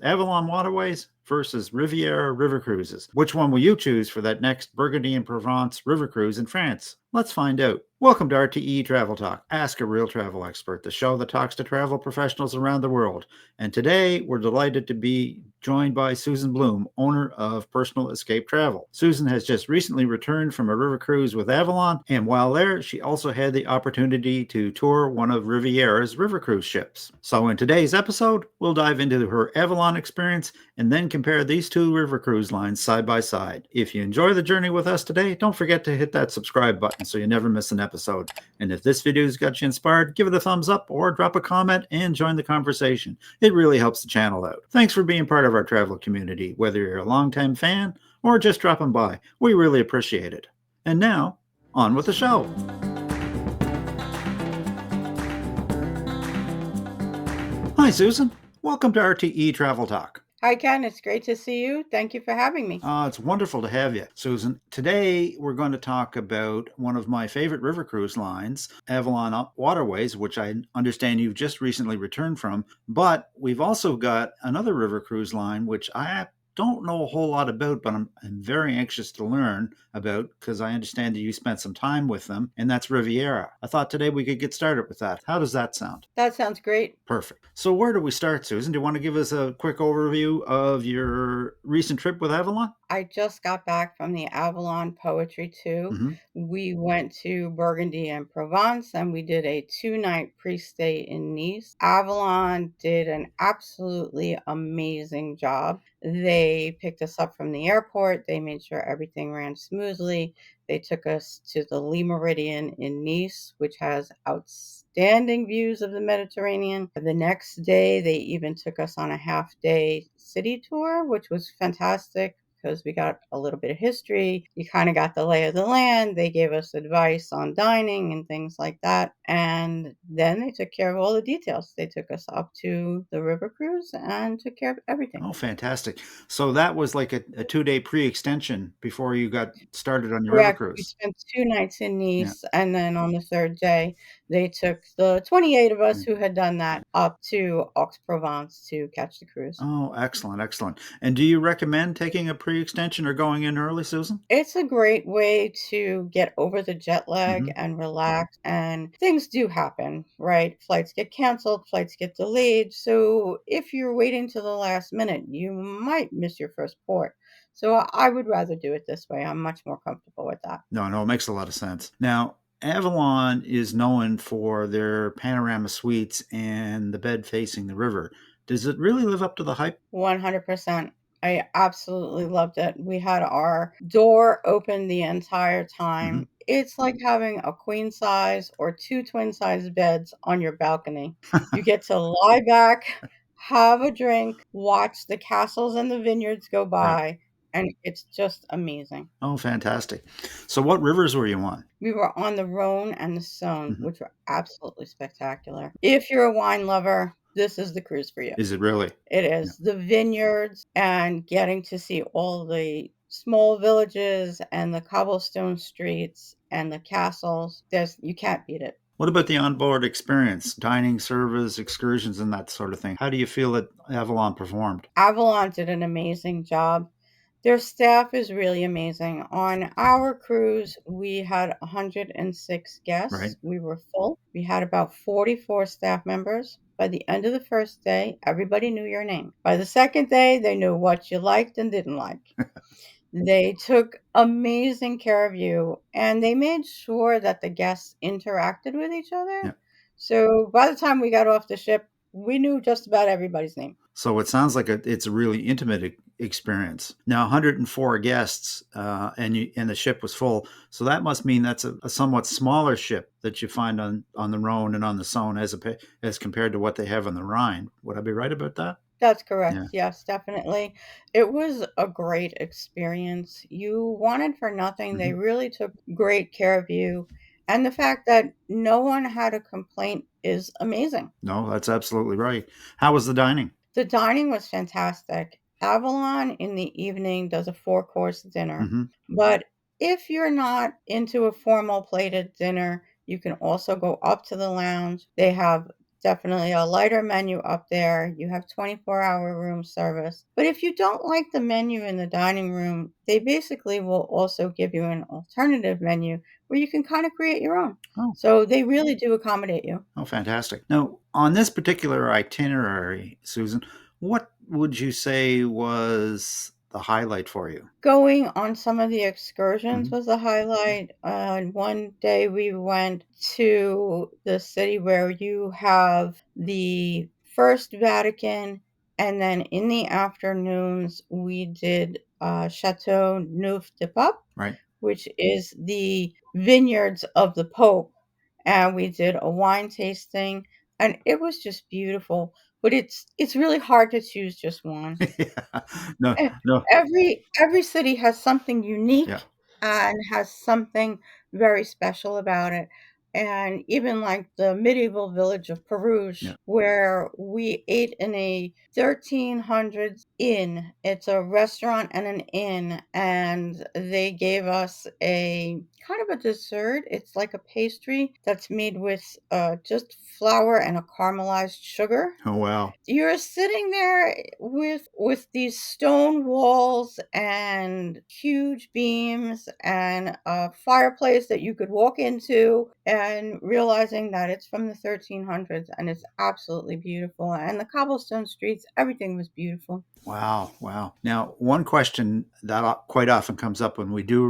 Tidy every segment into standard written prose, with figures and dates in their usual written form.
Avalon Waterways versus Riviera River Cruises. Which one will you choose for that next Burgundy Provence river cruise in France? Let's find out. Welcome to RTE-Travel Talk. Ask a real travel expert, the show that talks to travel professionals around the world. And today, we're delighted to be joined by Susan Blume, owner of Personal Escape Travel. Susan has just recently returned from a river cruise with Avalon, and while there, she also had the opportunity to tour one of Riviera's river cruise ships. So in today's episode, we'll dive into her Avalon experience and then compare these two river cruise lines side by side. If you enjoy the journey with us today, don't forget to hit that subscribe button so you never miss an episode. And if this video's got you inspired, give it a thumbs up or drop a comment and join the conversation. It really helps the channel out. Thanks for being part of our travel community, whether you're a longtime fan or just dropping by. We really appreciate it. And now, on with the show. Hi, Susan. Welcome to RTE Travel Talk. Hi, Ken. It's great to see you. Thank you for having me. It's wonderful to have you, Susan. Today, we're going to talk about one of my favorite river cruise lines, Avalon Waterways, which I understand you've just recently returned from. But we've also got another river cruise line, which I don't know a whole lot about, but I'm very anxious to learn about because I understand that you spent some time with them, and that's Riviera. I thought today we could get started with that. How does that sound? That sounds great. Perfect. So where do we start, Susan? Do you want to give us a quick overview of your recent trip with Avalon? I just got back from the Avalon Poetry 2. Mm-hmm. We went to Burgundy and Provence and we did a 2-night pre-stay in Nice. Avalon did an absolutely amazing job. They picked us up from the airport. They made sure everything ran smoothly. They took us to the Lee Meridian in Nice, which has outstanding views of the Mediterranean. The next day, they even took us on a half-day city tour, which was fantastic because we got a little bit of history. You kind of got the lay of the land. They gave us advice on dining and things like that. And then they took care of all the details. They took us up to the river cruise and took care of everything. Oh, fantastic. So that was like a 2-day pre-extension before you got started on your river Correct. We cruise. spent 2 nights in Nice, and then on the 3rd day, they took the 28 of us who had done that up to Aix-Provence to catch the cruise. Oh, excellent, excellent. And do you recommend taking a pre-extension or going in early, Susan? It's a great way to get over the jet lag and relax, and things do happen, right? Flights get canceled, flights get delayed. So if you're waiting to the last minute, you might miss your first port. So I would rather do it this way. I'm much more comfortable with that. No, it makes a lot of sense. Now, Avalon is known for their Panorama Suites and the bed facing the river. Does it really live up to the hype? 100%. I absolutely loved it. We had our door open the entire time. It's like having a queen size or 2 twin size beds on your balcony. You get to lie back, have a drink, watch the castles and the vineyards go by, and it's just amazing. Oh, fantastic. So what rivers were you on? We were on the Rhone and the Saône, which were absolutely spectacular. If you're a wine lover, this is the cruise for you. Is it really? It is. The vineyards and getting to see all the small villages and the cobblestone streets and the castles. You can't beat it. What about the onboard experience, dining, service, excursions, and that sort of thing? How do you feel that Avalon performed? Avalon did an amazing job. Their staff is really amazing. On our cruise, we had 106 guests. Right. We were full. We had about 44 staff members. By the end of the first day, everybody knew your name. By the second day, they knew what you liked and didn't like. They took amazing care of you, and they made sure that the guests interacted with each other. Yeah. So by the time we got off the ship, we knew just about everybody's name. So it sounds like it's a really intimate experience. Now, 104 guests, and the ship was full. So that must mean that's a somewhat smaller ship that you find on the Rhone and on the Saône as compared to what they have on the Rhine. Would I be right about that? That's correct. Yeah. Yes, definitely. It was a great experience. You wanted for nothing. They really took great care of you. And the fact that no one had a complaint is amazing. No, that's absolutely right. How was the dining? The dining was fantastic. Avalon in the evening does a 4-course dinner. But if you're not into a formal plated dinner, you can also go up to the lounge. They have definitely a lighter menu up there. You have 24-hour room service. But if you don't like the menu in the dining room, they basically will also give you an alternative menu where you can kind of create your own. Oh, So they really do accommodate you. oh, fantastic. Now, on this particular itinerary, Susan, what would you say was the highlight for you? Going on some of the excursions Mhm. was a highlight. One day we went to the city where you have the First Vatican, and then in the afternoons we did Chateau Neuf de Pape, Right. which is the vineyards of the Pope, and we did a wine tasting, and it was just beautiful. But it's really hard to choose just one. Yeah. No, E no. every city has something Yeah, unique and has something very special about it, and even like the medieval village of yeah. Peruge, where we ate in a 1300s inn. It's a restaurant and an inn, and they gave us a kind of a dessert. It's like a pastry that's made with, just flour and a caramelized sugar. Oh, wow. You're sitting there with these stone walls and huge beams and a fireplace that you could walk into and realizing that it's from the 1300s and it's absolutely beautiful. And the cobblestone streets, everything was beautiful. Wow, wow. Now, one question that quite often comes up when we do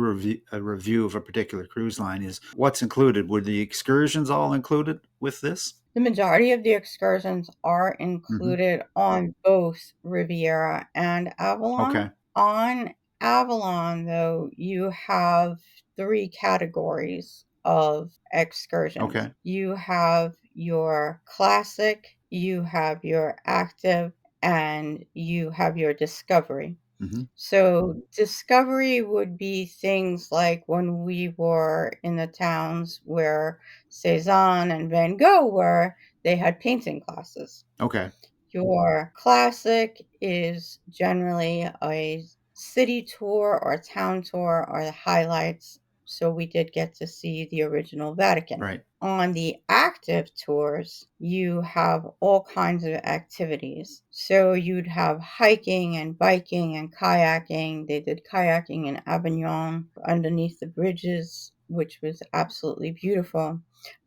a review of a particular cruise line is what's included? Were the excursions all included with this? The majority of the excursions are Hmm. included on both Riviera and Avalon. Okay, On Avalon, though, you have 3 categories of excursions. okay, You have your classic, you have your active, and you have your discovery. hmm, So discovery would be things like when we were in the towns where Cezanne and Van Gogh were, they had painting classes. okay, Your classic is generally a city tour or a town tour or the highlights. So we did get to see the original Vatican. right, On the active tours, you have all kinds of activities. So you'd have hiking and biking and kayaking. They did kayaking in Avignon underneath the bridges, which was absolutely beautiful.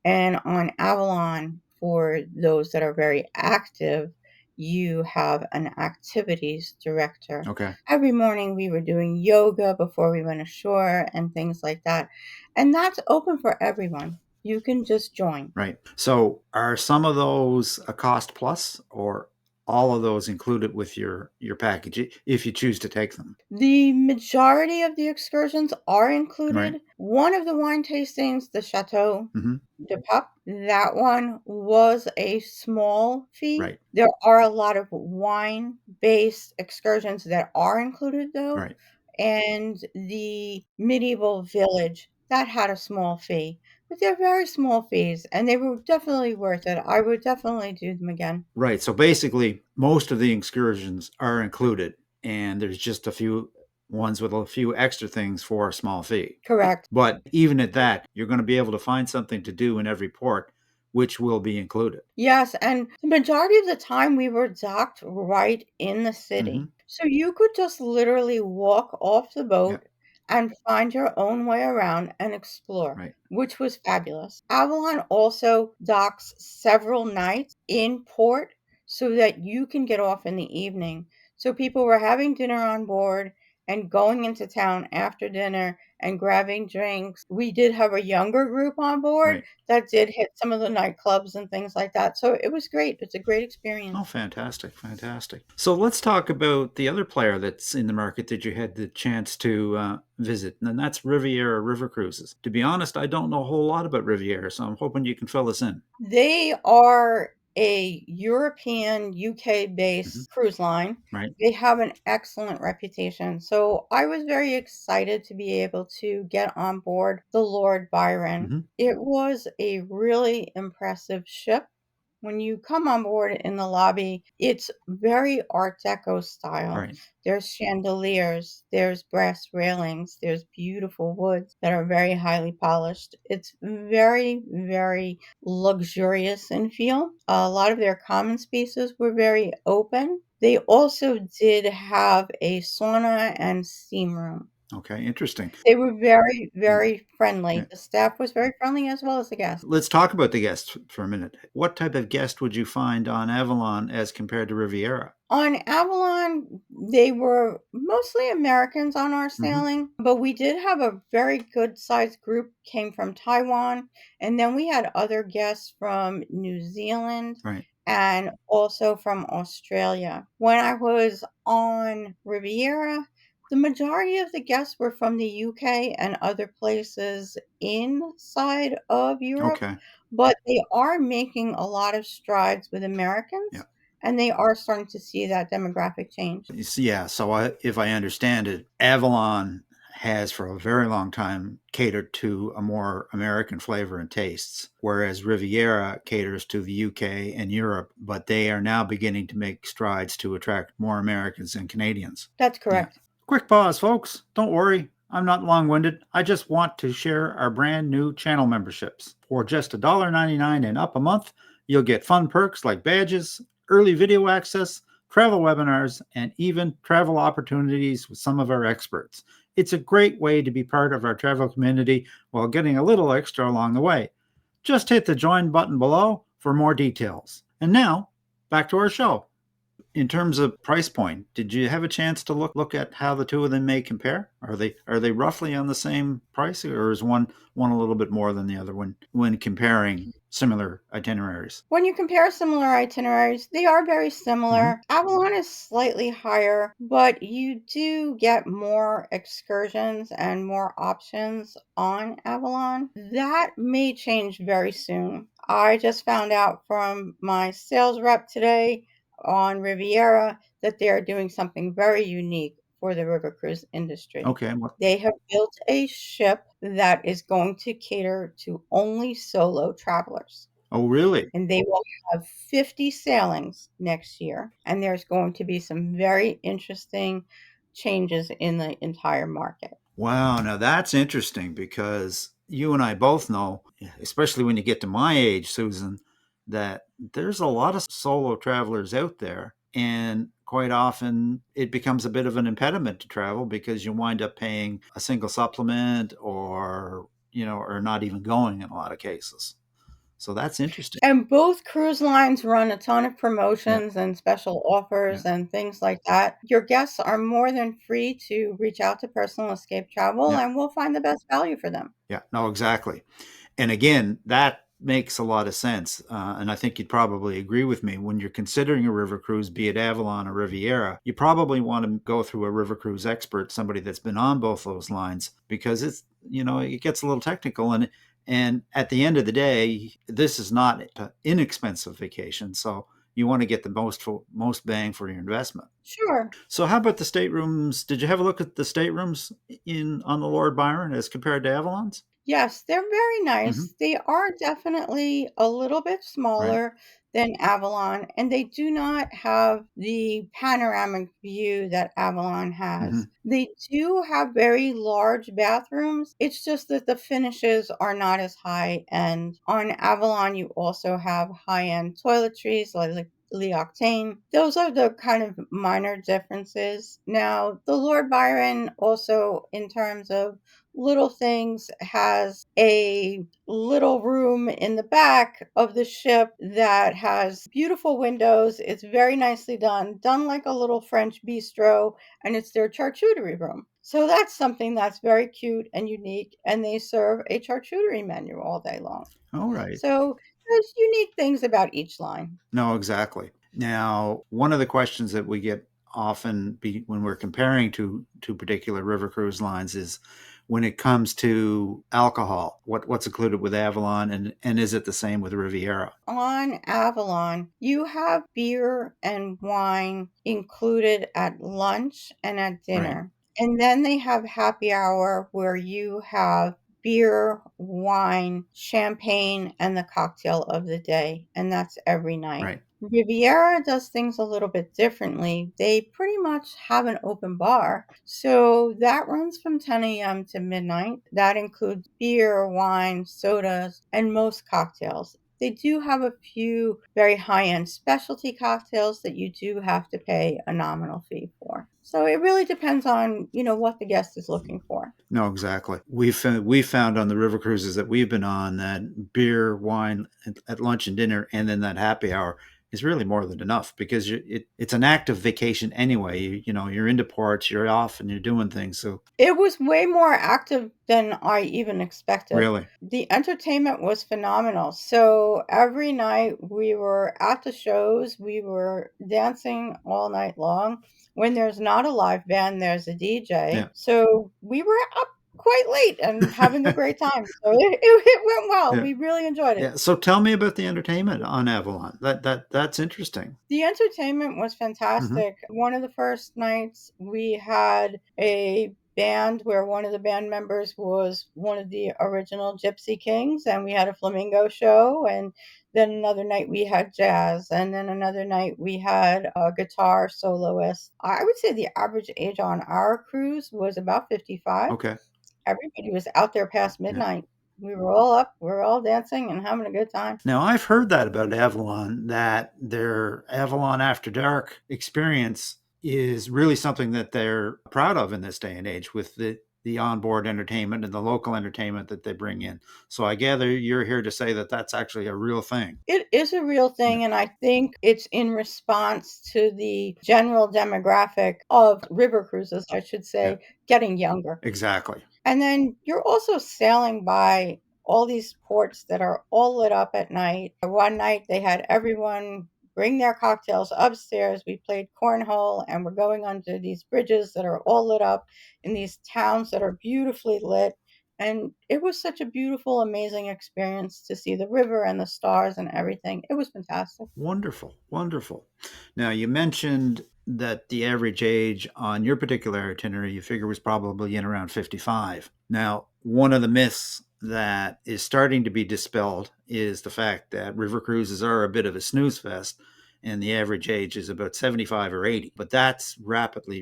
And on Avalon, for those that are very active, you have an activities director. okay, Every morning we were doing yoga before we went ashore and things like that. And that's open for everyone. You can just join. right. So, are some of those a cost plus, or all of those included with your package if you choose to take them? The majority of the excursions are Right. included. One of the wine tastings, the Chateau Hmm. de Pape, that one was a small fee. Right. There are a lot of wine-based excursions that are included, though, Right. and the medieval village, that had a small fee, but they're very small fees, and they were definitely worth it. I would definitely do them again. Right. So basically, most of the excursions are included, and there's just a few ones with a few extra things for a small fee. Correct. But even at that, you're going to be able to find something to do in every port, which will be included. Yes, and the majority of the time we were docked right in the Hmm. city. So you could just literally walk off the Yeah. boat and find your own way around and explore, Right. which was fabulous. Avalon also docks several nights in port so that you can get off in the evening. So people were having dinner on board and going into town after dinner and grabbing drinks. We did have a younger group on board Right. that did hit some of the nightclubs and things like that, so it was great. It's a great Oh, experience. fantastic. Fantastic. So let's talk about the other player that's in the market that you had the chance to visit, and that's Riviera River Cruises. To be honest, I don't know a whole lot about Riviera, so I'm hoping you can fill us in. They are a European, Hmm. UK-based cruise line. Right. They have an excellent reputation, so I was very excited to be able to get on board the Lord Byron. Hmm. It was a really impressive ship. When you come on board in the lobby, it's very Art Deco style. Right. There's chandeliers, there's brass railings, there's beautiful woods that are very highly polished. It's very, very luxurious in feel. A lot of their common spaces were very open. They also did have a sauna and steam room. Okay. Interesting. They were very, Yeah. very Yeah. friendly. The staff was very friendly as well as the guests. Let's talk about the guests for a minute. What type of guest would you find on Avalon as compared to Riviera? On Avalon, they were mostly Americans on our Hmm. sailing, but we did have a very good sized group came from Taiwan, and then we had other guests from New Zealand Right. and also from Australia. When I was on Riviera, the majority of the guests were from the UK and other places inside of Europe, Okay. but they are making a lot of strides with Yeah. Americans and they are starting to see that demographic change. Yeah. So if I understand it, Avalon has for a very long time catered to a more American flavor and tastes, whereas Riviera caters to the UK and Europe, but they are now beginning to make strides to attract more Americans and Canadians. That's Yeah. correct. Quick pause, folks. Don't worry. I'm not long winded. I just want to share our brand new channel memberships. For just $1.99 and up a month, you'll get fun perks like badges, early video access, travel webinars, and even travel opportunities with some of our experts. It's a great way to be part of our travel community while getting a little extra along the way. Just hit the join button below for more details. And now, back to our show. In terms of price point, did you have a chance to look at how the two of them may compare? Are they roughly on the same price, or is one a little bit more than the other when comparing similar itineraries? When you compare similar itineraries, they are very Hmm. similar. Avalon is slightly higher, but you do get more excursions and more options on Avalon. That may change very soon. I just found out from my sales rep today on Riviera that they're doing something very unique for the river cruise industry. Okay. They have built a ship that is going to cater to only solo travelers, Oh, really? and they will have 50 sailings next year, and there's going to be some very interesting changes in the entire market. Wow, now that's interesting because you and I both know, especially when you get to my age, Susan, that there's a lot of solo travelers out there. And quite often it becomes a bit of an impediment to travel because you wind up paying a single supplement or not even going in a lot of cases. So that's interesting. And both cruise lines run a ton of Yeah, promotions and special yeah, offers and things like that. Your guests are more than free to reach out to Personal Escape Travel, yeah, and we'll find the best value for them. yeah. No, exactly. And again, that makes a lot of sense. And I think you'd probably agree with me when you're considering a river cruise, be it Avalon or Riviera, you probably want to go through a river cruise expert, somebody that's been on both those lines, because it gets a little technical. And at the end of the day, this is not an inexpensive vacation. So you want to get the most bang for your investment. Sure. So how about the staterooms? Did you have a look at the staterooms in on the Lord Byron as compared to Avalon's? Yes, they're very Hmm. nice. They are definitely a little bit Right. smaller than Avalon, and they do not have the panoramic view that Avalon has. Hmm. They do have very large bathrooms. It's just that the finishes are not as high end. On Avalon, you also have high-end toiletries like Leoctane. Those are the kind of minor differences. Now, the Lord Byron also, in terms of little things, has a little room in the back of the ship that has beautiful windows. It's very nicely done like a little French bistro, and it's their charcuterie room. So that's something that's very cute and unique, and they serve a charcuterie menu all day long. All right. So there's unique things about each line. No, exactly. Now, one of the questions that we get often when we're comparing to particular river cruise lines is when it comes to alcohol, what's included with Avalon and is it the same with Riviera? On Avalon, you have beer and wine included at lunch and at Right. dinner. And then they have happy hour where you have beer, wine, champagne, and the cocktail of the day, and that's every night. Right. Riviera does things a little bit differently. They pretty much have an open bar. So that runs from 10 a.m. to midnight. That includes beer, wine, sodas, and most cocktails. They do have a few very high-end specialty cocktails that you do have to pay a nominal fee for. So it really depends on, what the guest is looking for. No, exactly. We found on the river cruises that we've been on that beer, wine at lunch and dinner, and then that happy hour is really more than enough because it's an active vacation anyway. You're into ports, you're off, and you're doing things. So It was way more active than I even expected. really, The entertainment was phenomenal. So every night we were at the shows, we were dancing all night long. When there's not a live band, there's a DJ. Yeah. So we were up quite late and having a great time. So it went well. Yeah. We really enjoyed it. Yeah. So tell me about the entertainment on Avalon. That's interesting. The entertainment was fantastic. One of the first nights we had a band where one of the band members was one of the original Gypsy Kings, and we had a flamingo show. And then another night we had jazz, and then another night we had a guitar soloist. I would say the average age on our cruise was about 55. Okay. Everybody was out there past midnight. We were all up, we were all dancing and having a good time. Now, I've heard that about Avalon, that their Avalon After Dark experience is really something that they're proud of in this day and age with the onboard entertainment and the local entertainment that they bring in. So I gather you're here to say that that's actually a real thing. It is a real thing, and I think it's in response to the general demographic of river cruises, I should say, getting younger. Exactly. And then you're also sailing by all these ports that are all lit up at night. One night they had everyone bring their cocktails upstairs. We played cornhole and we're going under these bridges that are all lit up in these towns that are beautifully lit. And it was such a beautiful, amazing experience to see the river and the stars and everything. It was fantastic. Wonderful. Wonderful. Now, you mentioned that the average age on your particular itinerary you figure was probably in around 55. Now, one of the myths that is starting to be dispelled is the fact that river cruises are a bit of a snooze fest and the average age is about 75 or 80. But that's rapidly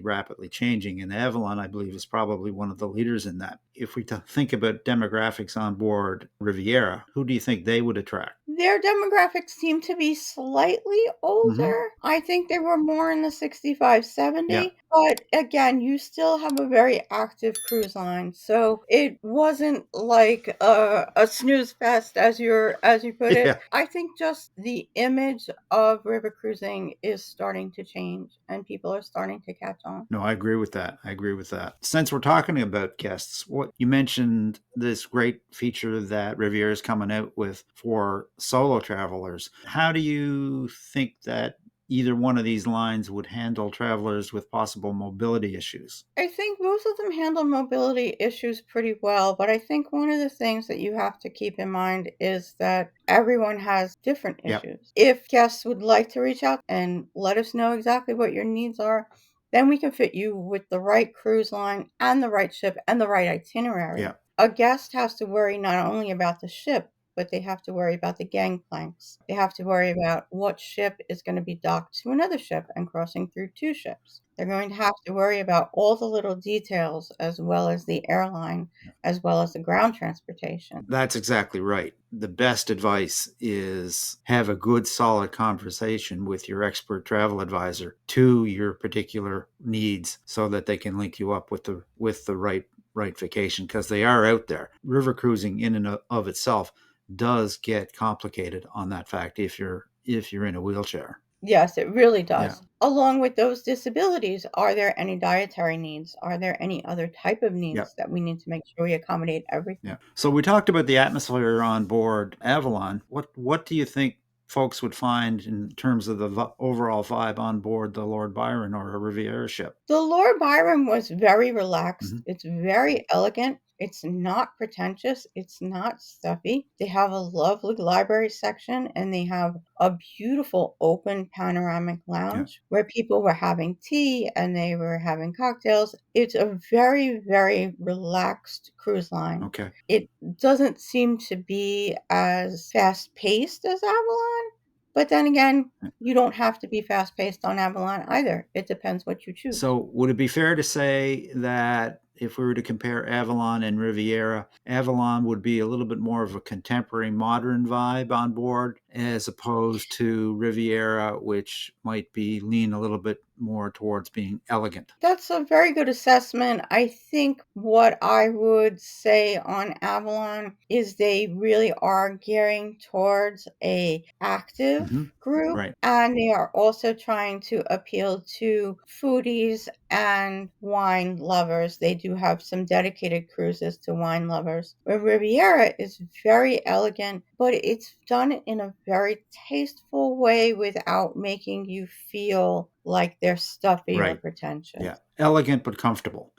changing. And Avalon, I believe, is probably one of the leaders in that. If we think about demographics on board Riviera, who do you think they would attract? Their demographics seem to be slightly older. I think they were more in the 65, 70. Yeah. But again, you still have a very active cruise line. So it wasn't like a snooze fest as you put it. Yeah. I think just the image of river cruising is starting to change and people are starting to catch on. No, I agree with that. Since we're talking about guests, what you mentioned this great feature that Riviera is coming out with for solo travelers. How do you think that either one of these lines would handle travelers with possible mobility issues? I think most of them handle mobility issues pretty well, but I think one of the things that you have to keep in mind is that everyone has different issues. If guests would like to reach out and let us know exactly what your needs are, then we can fit you with the right cruise line and the right ship and the right itinerary. Yeah. A guest has to worry not only about the ship, but they have to worry about the gangplanks. They have to worry about what ship is going to be docked to another ship and crossing through two ships. They're going to have to worry about all the little details as well as the airline, as well as the ground transportation. That's exactly right. The best advice is have a good, solid conversation with your expert travel advisor to your particular needs so that they can link you up with the right vacation, because they are out there. River cruising in and of itself does get complicated on that fact if you're in a wheelchair. Yes, it really does. Along with those disabilities, are there any dietary needs? Are there any other type of needs that we need to make sure we accommodate everything? Yeah. So we talked about the atmosphere on board Avalon. What do you think folks would find in terms of the overall vibe on board the Lord Byron or a Riviera ship? The Lord Byron was very relaxed. It's very elegant. It's not pretentious. It's not stuffy. They have a lovely library section, and they have a beautiful open panoramic lounge where people were having tea and they were having cocktails. It's a very, very relaxed cruise line. Okay. It doesn't seem to be as fast-paced as Avalon, but then again, you don't have to be fast-paced on Avalon either. It depends what you choose. So would it be fair to say that if we were to compare Avalon and Riviera, Avalon would be a little bit more of a contemporary modern vibe on board as opposed to Riviera, which might be lean a little bit more towards being elegant? That's a very good assessment. I think what I would say on Avalon is they really are gearing towards a active group, Right. and they are also trying to appeal to foodies and wine lovers. They do have some dedicated cruises to wine lovers. Where Riviera is very elegant, but it's done in a very tasteful way without making you feel like they're stuffy or Right. pretentious. Yeah. Elegant but comfortable.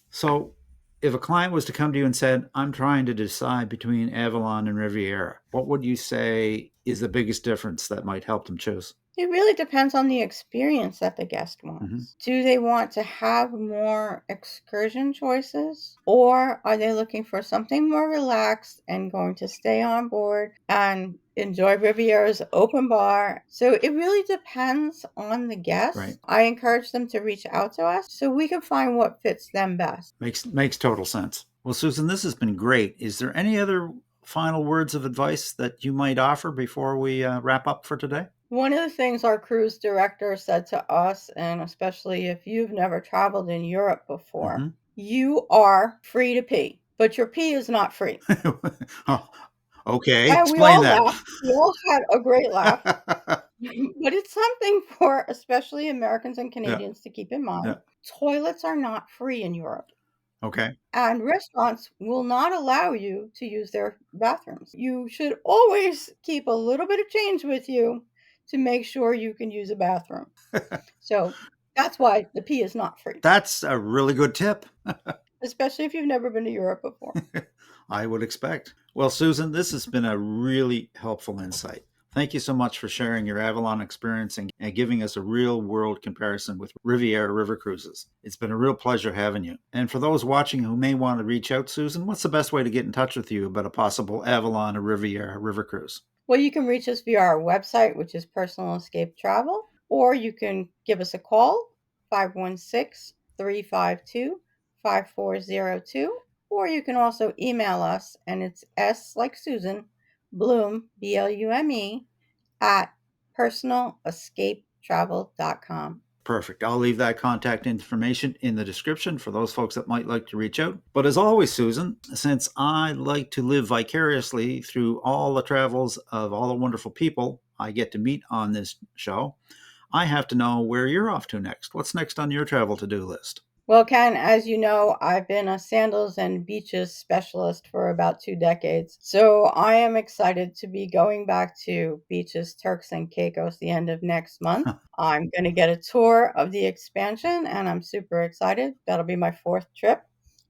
So if a client was to come to you and said, I'm trying to decide between Avalon and Riviera, what would you say is the biggest difference that might help them choose? It really depends on the experience that the guest wants. Do they want to have more excursion choices, or are they looking for something more relaxed and going to stay on board and enjoy Riviera's open bar? So it really depends on the guest. Right. I encourage them to reach out to us so we can find what fits them best. Makes total sense. Well, Susan, this has been great. Is there any other final words of advice that you might offer before we wrap up for today? One of the things our cruise director said to us, and especially if you've never traveled in Europe before, you are free to pee, but your pee is not free. Oh, okay, And we explain all that. laughed. We all had a great laugh. But it's something for especially Americans and Canadians to keep in mind. Yeah. Toilets are not free in Europe. Okay. And restaurants will not allow you to use their bathrooms. You should always keep a little bit of change with you to make sure you can use a bathroom. So that's why the pee is not free, That's a really good tip. especially if you've never been to Europe before. I would expect. Well, Susan, this has been a really helpful insight. Thank you so much for sharing your Avalon experience and giving us a real world comparison with Riviera River Cruises. It's been a real pleasure having you. And for those watching who may want to reach out, Susan, what's the best way to get in touch with you about a possible Avalon or Riviera River Cruise? Well, you can reach us via our website, which is Personal Escape Travel, or you can give us a call, 516-352-5402, or you can also email us, and it's S like Susan, Blume, Blume, at personalescapetravel.com. Perfect. I'll leave that contact information in the description for those folks that might like to reach out. But as always, Susan, since I like to live vicariously through all the travels of all the wonderful people I get to meet on this show, I have to know where you're off to next. What's next on your travel to-do list? Well, Ken, as you know, I've been a sandals and beaches specialist for about 2 decades. So I am excited to be going back to beaches, Turks and Caicos the end of next month. I'm going to get a tour of the expansion, and I'm super excited. That'll be my 4th trip.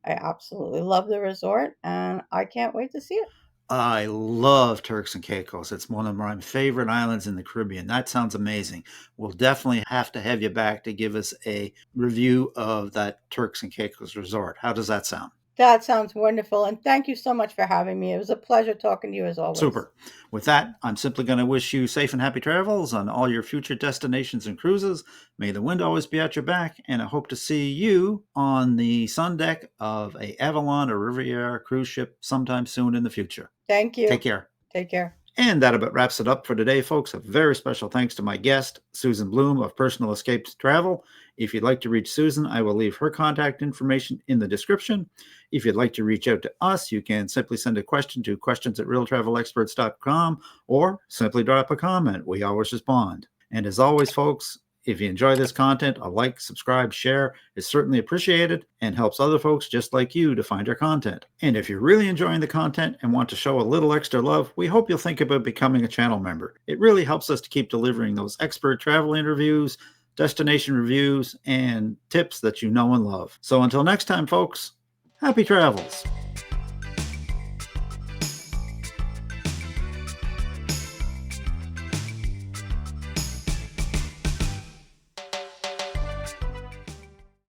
I absolutely love the resort, and I can't wait to see it. I love Turks and Caicos. It's one of my favorite islands in the Caribbean. That sounds amazing. We'll definitely have to have you back to give us a review of that Turks and Caicos resort. How does that sound? That sounds wonderful, and thank you so much for having me. It was a pleasure talking to you as always. Super. With that, I'm simply going to wish you safe and happy travels on all your future destinations and cruises. May the wind always be at your back, and I hope to see you on the sun deck of a Avalon or Riviera cruise ship sometime soon in the future. Thank you. Take care. Take care. And that about wraps it up for today, folks. A very special thanks to my guest, Susan Blume of Personal Escapes Travel. If you'd like to reach Susan, I will leave her contact information in the description. If you'd like to reach out to us, you can simply send a question to questions@realtravelexperts.com or simply drop a comment. We always respond. And as always, folks, if you enjoy this content, a like, subscribe, share is certainly appreciated and helps other folks just like you to find our content. And if you're really enjoying the content and want to show a little extra love, we hope you'll think about becoming a channel member. It really helps us to keep delivering those expert travel interviews, destination reviews, and tips that you know and love. So until next time, folks, happy travels.